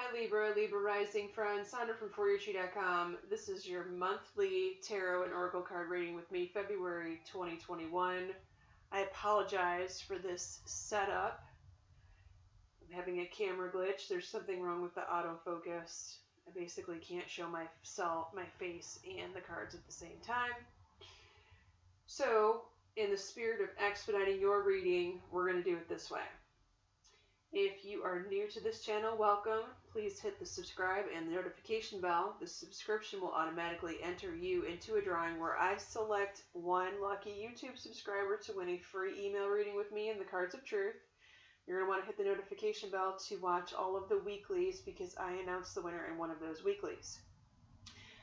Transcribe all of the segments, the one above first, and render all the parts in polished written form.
Hi Libra, Libra rising friends, Sandra from ForYourTree.com. This is your monthly tarot and oracle card reading with me, February 2021. I apologize for this setup. I'm having a camera glitch. There's something wrong with the autofocus. I basically can't show my face and the cards at the same time. So, in the spirit of expediting your reading, we're going to do it this way. If you are new to this channel, welcome. Please hit the subscribe and the notification bell. The subscription will automatically enter you into a drawing where I select one lucky YouTube subscriber to win a free email reading with me and the Cards of Truth. You're going to want to hit the notification bell to watch all of the weeklies because I announce the winner in one of those weeklies.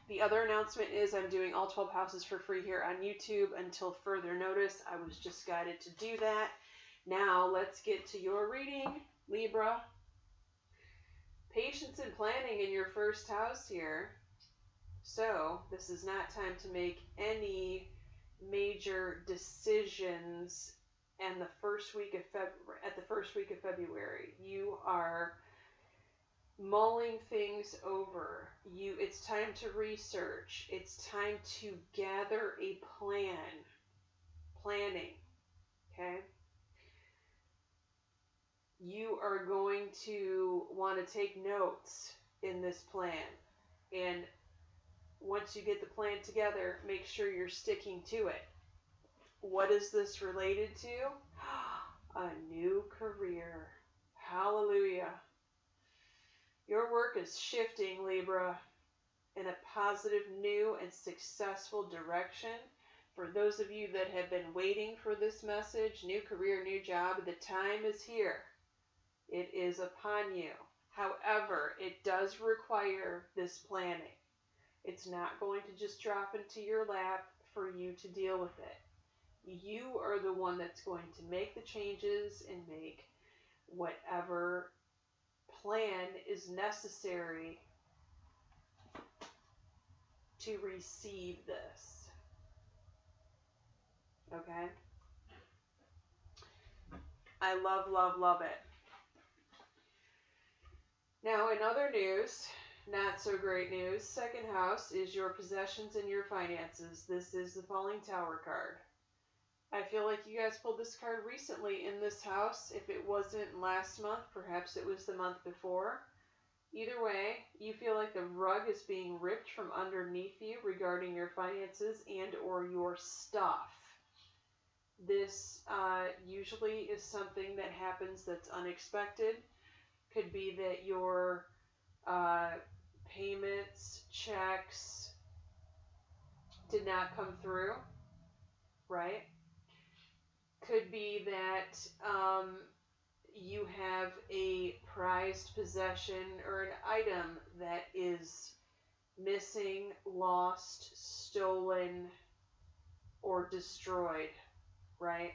The other announcement is I'm doing all 12 houses for free here on YouTube until further notice. I was just guided to do that. Now let's get to your reading, Libra. Patience and planning in your first house here. So this is not time to make any major decisions at the first week of February. You are mulling things over. It's time to research. It's time to gather a planning. Okay? You are going to want to take notes in this plan. And once you get the plan together, make sure you're sticking to it. What is this related to? A new career. Hallelujah. Your work is shifting, Libra, in a positive, new, and successful direction. For those of you that have been waiting for this message, new career, new job, the time is here. It is upon you. However, it does require this planning. It's not going to just drop into your lap for you to deal with it. You are the one that's going to make the changes and make whatever plan is necessary to receive this. Okay? I love it. Now, in other news, not so great news, second house is your possessions and your finances. This is the Falling Tower card. I feel like you guys pulled this card recently in this house. If it wasn't last month, perhaps it was the month before. Either way, you feel like the rug is being ripped from underneath you regarding your finances and or your stuff. This usually is something that happens that's unexpected. Could be that your payments, checks did not come through, right? Could be that you have a prized possession or an item that is missing, lost, stolen, or destroyed, right?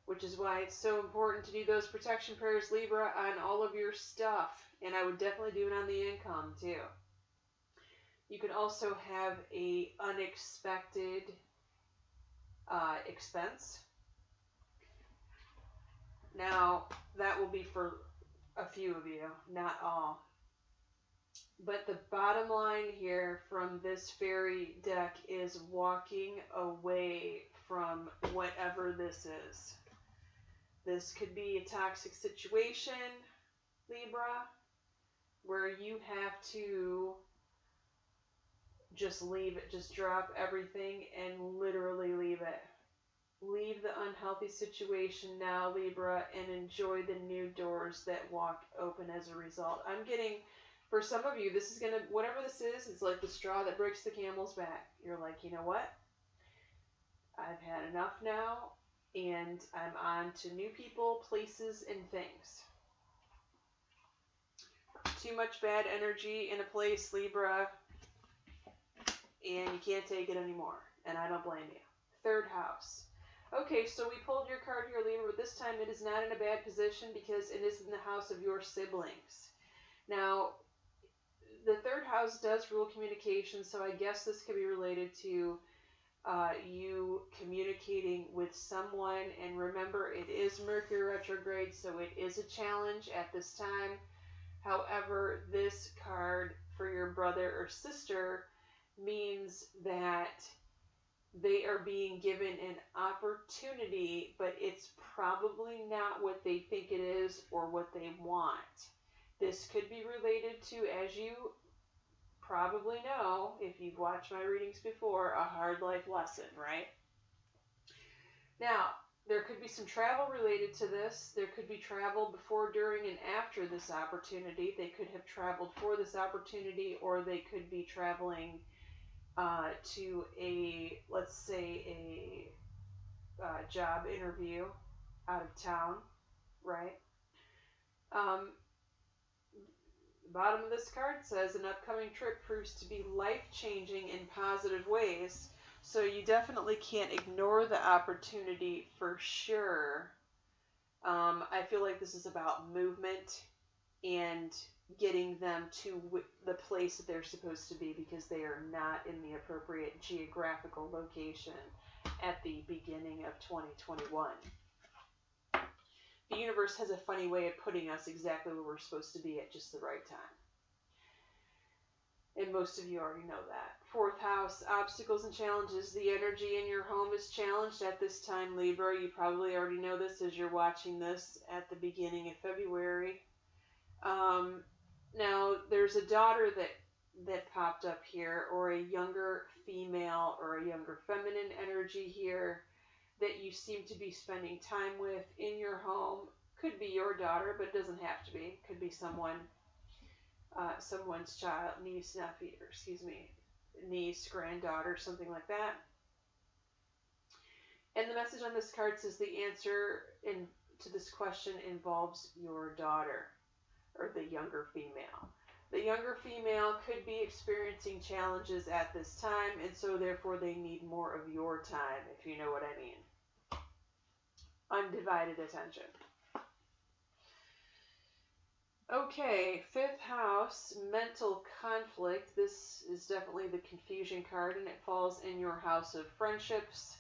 Which is why it's so important to do those protection prayers, Libra, on all of your stuff. And I would definitely do it on the income, too. You could also have a unexpected expense. Now, that will be for a few of you, not all. But the bottom line here from this fairy deck is walking away from whatever this is. This could be a toxic situation, Libra, where you have to just leave it, just drop everything and literally leave it. Leave the unhealthy situation now, Libra, and enjoy the new doors that walk open as a result. I'm getting, for some of you, this is going to, whatever this is like the straw that breaks the camel's back. You're like, you know what? I've had enough now. And I'm on to new people, places, and things. Too much bad energy in a place, Libra, and you can't take it anymore. And I don't blame you. Third house. Okay, so we pulled your card here, Libra, but this time it is not in a bad position because it is in the house of your siblings. Now, the third house does rule communication, so I guess this could be related to you communicating with someone. And remember, it is Mercury retrograde, so it is a challenge at this time. However, this card for your brother or sister means that they are being given an opportunity, but it's probably not what they think it is or what they want. This could be related to, as you probably know, if you've watched my readings before, a hard life lesson, right? Now, there could be some travel related to this. There could be travel before, during, and after this opportunity. They could have traveled for this opportunity, or they could be traveling to a, let's say, a job interview out of town, right? The bottom of this card says an upcoming trip proves to be life-changing in positive ways. So you definitely can't ignore the opportunity for sure. I feel like this is about movement and getting them to the place that they're supposed to be, because they are not in the appropriate geographical location at the beginning of 2021. The universe has a funny way of putting us exactly where we're supposed to be at just the right time. And most of you already know that. Fourth house, obstacles and challenges. The energy in your home is challenged at this time, Libra. You probably already know this as you're watching this at the beginning of February. Now, there's a daughter that popped up here, or a younger female or a younger feminine energy here that you seem to be spending time with in your home. Could be your daughter, but it doesn't have to be. Could be someone's child, niece, nephew, or niece, granddaughter, something like that. And the message on this card says the answer to this question involves your daughter, or the younger female. The younger female could be experiencing challenges at this time, and so therefore they need more of your time, if you know what I mean. Undivided attention. Okay, fifth house, mental conflict. This is definitely the confusion card, and it falls in your house of friendships,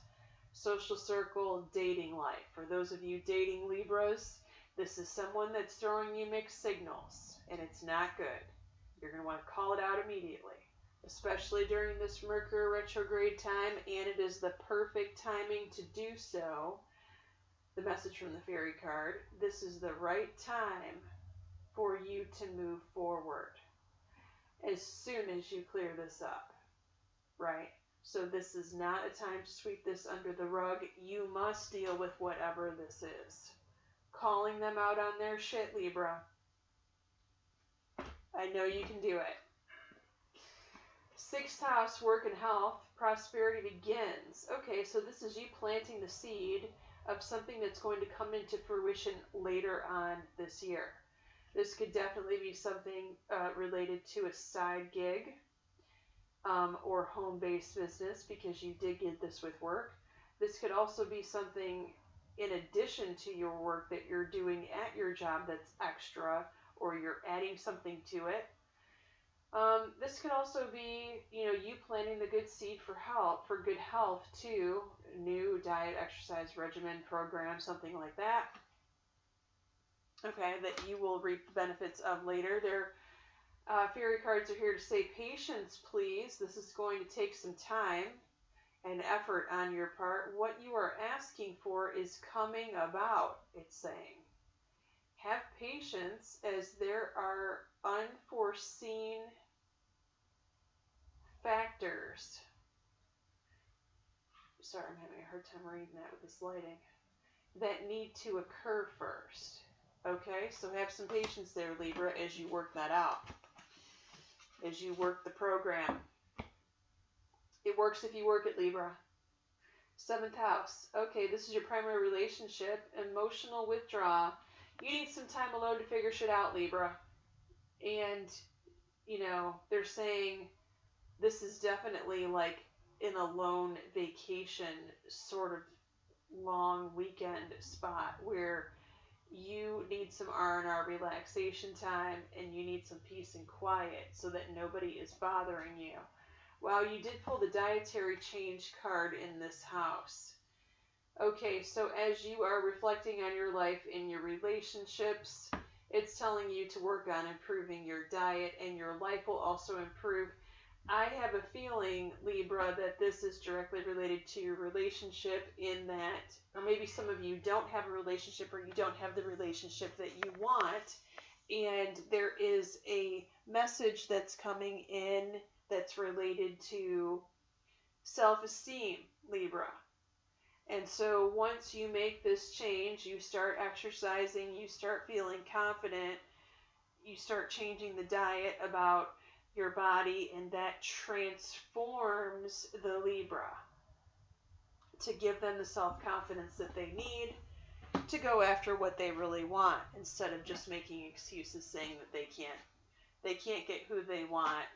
social circle, dating life. For those of you dating Libras, this is someone that's throwing you mixed signals, and it's not good. You're going to want to call it out immediately, especially during this Mercury retrograde time, and it is the perfect timing to do so. The message from the fairy card, this is the right time for you to move forward as soon as you clear this up, right? So this is not a time to sweep this under the rug. You must deal with whatever this is. Calling them out on their shit, Libra. I know you can do it. Sixth house, work and health, prosperity begins. Okay, so this is you planting the seed of something that's going to come into fruition later on this year. This could definitely be something related to a side gig or home-based business, because you did get this with work. This could also be something in addition to your work that you're doing at your job that's extra, or you're adding something to it. This could also be, you planting the good seed for good health too. New diet, exercise regimen, program, something like that. Okay, that you will reap the benefits of later. Their fairy cards are here to say, patience, please. This is going to take some time and effort on your part. What you are asking for is coming about, it's saying. Have patience, as there are unforeseen factors. Sorry, I'm having a hard time reading that with this lighting. That need to occur first. Okay, so have some patience there, Libra, as you work that out. As you work the program. It works if you work it, Libra. Seventh house. Okay, this is your primary relationship. Emotional withdrawal. You need some time alone to figure shit out, Libra. And, they're saying this is definitely like an alone vacation sort of long weekend spot where you need some R&R relaxation time, and you need some peace and quiet so that nobody is bothering you. Wow, you did pull the dietary change card in this house. Okay, so as you are reflecting on your life in your relationships, It's telling you to work on improving your diet, and your life will also improve. I have a feeling, Libra, that this is directly related to your relationship, in that, or maybe some of you don't have a relationship, or you don't have the relationship that you want, and there is a message that's coming in that's related to self-esteem, Libra. And so once you make this change, you start exercising, you start feeling confident, you start changing the diet about your body, and that transforms the Libra to give them the self-confidence that they need to go after what they really want, instead of just making excuses saying that they can't get who they want,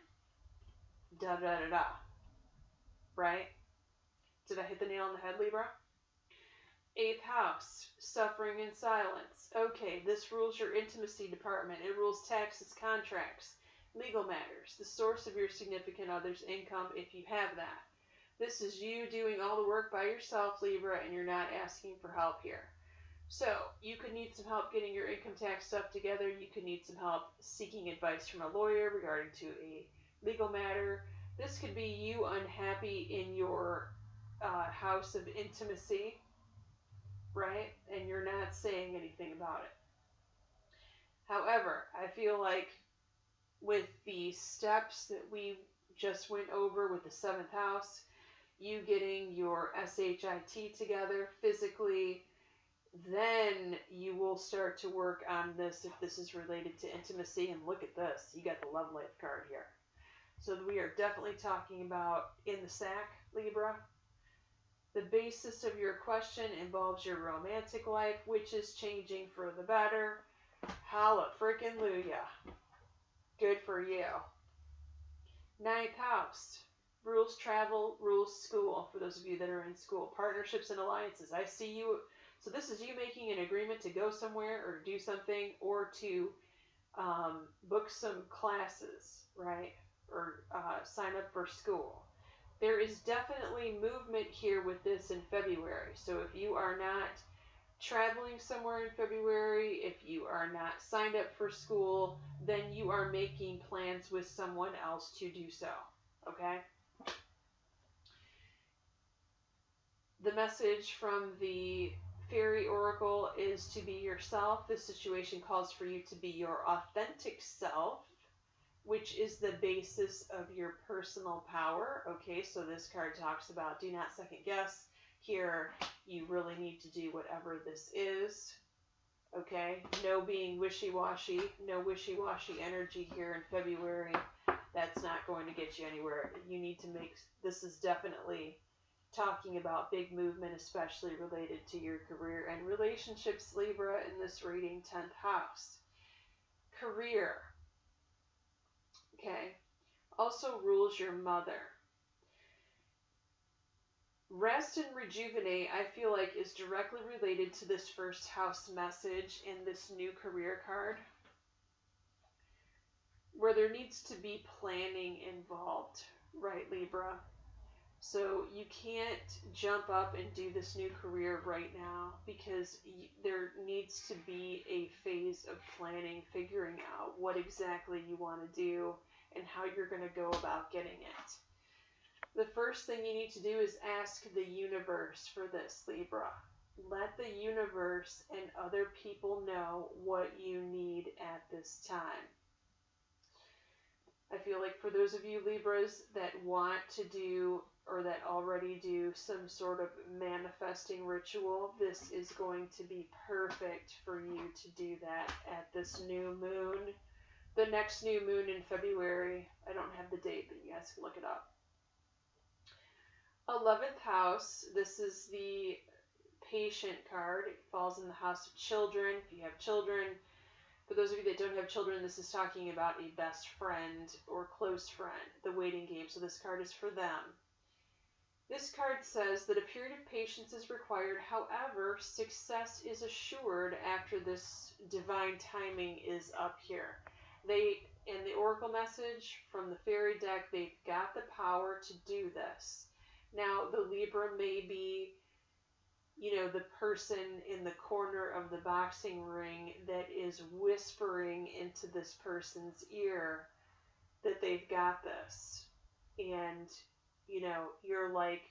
da da da da. Right? Did I hit the nail on the head, Libra? 8th house, suffering in silence. Okay, this rules your intimacy department. It rules taxes, contracts, legal matters, the source of your significant other's income, if you have that. This is you doing all the work by yourself, Libra, and you're not asking for help here. So, you could need some help getting your income tax stuff together. You could need some help seeking advice from a lawyer regarding to a legal matter. This could be you unhappy in your house of intimacy, right? And you're not saying anything about it. However, I feel like with the steps that we just went over with the 7th house, you getting your SHIT together physically, then you will start to work on this if this is related to intimacy. And look at this, you got the love life card here. So we are definitely talking about in the sack, Libra. The basis of your question involves your romantic life, which is changing for the better. Holla frickin' Luya. Good for you. 9th house. Rules travel, rules school, for those of you that are in school. Partnerships and alliances. I see you. So this is you making an agreement to go somewhere or do something, or to book some classes, right? Or sign up for school. There is definitely movement here with this in February. So if you are not traveling somewhere in February, if you are not signed up for school, then you are making plans with someone else to do so. Okay? The message from the Fairy Oracle is to be yourself. This situation calls for you to be your authentic self, which is the basis of your personal power. Okay, so this card talks about do not second guess. Here, you really need to do whatever this is. Okay, no being wishy-washy, no wishy-washy energy here in February. That's not going to get you anywhere. You need to make, this is definitely talking about big movement, especially related to your career and relationships, Libra, in this reading, 10th house. Career. Okay, also rules your mother. Rest and rejuvenate, I feel like, is directly related to this 1st house message in this new career card, where there needs to be planning involved, right, Libra? So you can't jump up and do this new career right now, because there needs to be a phase of planning, figuring out what exactly you want to do and how you're going to go about getting it. The first thing you need to do is ask the universe for this, Libra. Let the universe and other people know what you need at this time. I feel like for those of you Libras that want to do, or that already do, some sort of manifesting ritual, this is going to be perfect for you to do that at this new moon. The next new moon in February. I don't have the date, but you guys can look it up. 11th house, this is the patient card. It falls in the house of children. If you have children, for those of you that don't have children, this is talking about a best friend or close friend, the waiting game. So this card is for them. This card says that a period of patience is required. However, success is assured after this divine timing is up here. In the oracle message from the fairy deck, they've got the power to do this. Now, the Libra may be the person in the corner of the boxing ring that is whispering into this person's ear that they've got this. And, you're like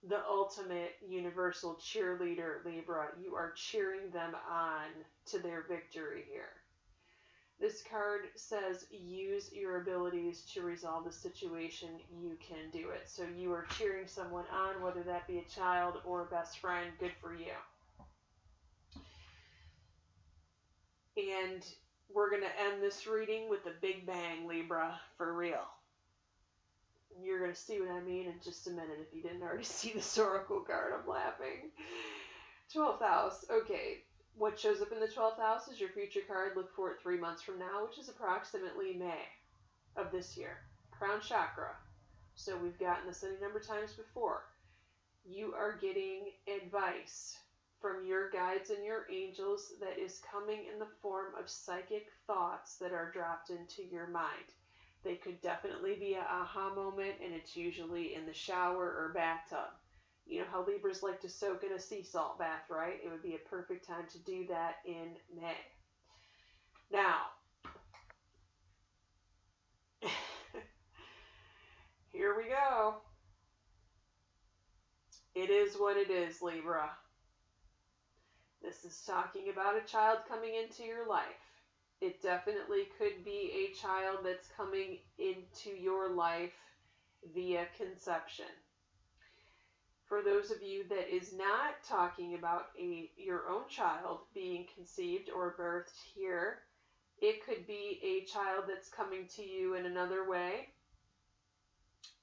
the ultimate universal cheerleader, Libra. You are cheering them on to their victory here. This card says use your abilities to resolve the situation. You can do it. So you are cheering someone on, whether that be a child or a best friend. Good for you. And we're going to end this reading with a big bang, Libra, for real. You're going to see what I mean in just a minute if you didn't already see this oracle card. I'm laughing. 12th house. Okay. What shows up in the 12th house is your future card. Look for it 3 months from now, which is approximately May of this year. Crown chakra. So we've gotten this any number of times before. You are getting advice from your guides and your angels that is coming in the form of psychic thoughts that are dropped into your mind. They could definitely be an aha moment, and it's usually in the shower or bathtub. You know how Libras like to soak in a sea salt bath, right? It would be a perfect time to do that in May. Now, here we go. It is what it is, Libra. This is talking about a child coming into your life. It definitely could be a child that's coming into your life via conception. For those of you that is not talking about your own child being conceived or birthed here, it could be a child that's coming to you in another way,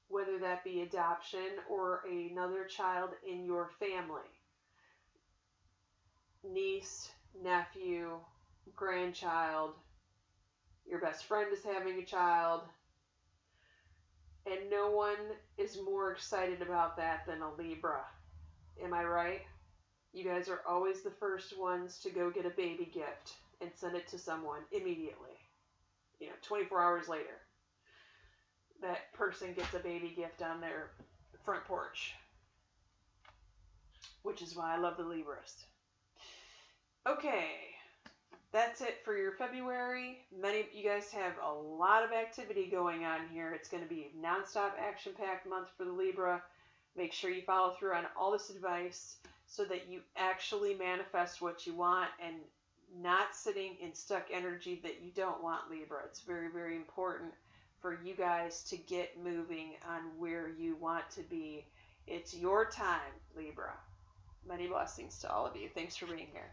whether that be adoption or another child in your family. Niece, nephew, grandchild, your best friend is having a child, and no one is more excited about that than a Libra. Am I right? You guys are always the first ones to go get a baby gift and send it to someone immediately. 24 hours later, that person gets a baby gift on their front porch, which is why I love the Libras. Okay, that's it for your February. Many of you guys have a lot of activity going on here. It's going to be a nonstop action-packed month for the Libra. Make sure you follow through on all this advice so that you actually manifest what you want and not sitting in stuck energy that you don't want, Libra. It's very, very important for you guys to get moving on where you want to be. It's your time, Libra. Many blessings to all of you. Thanks for being here.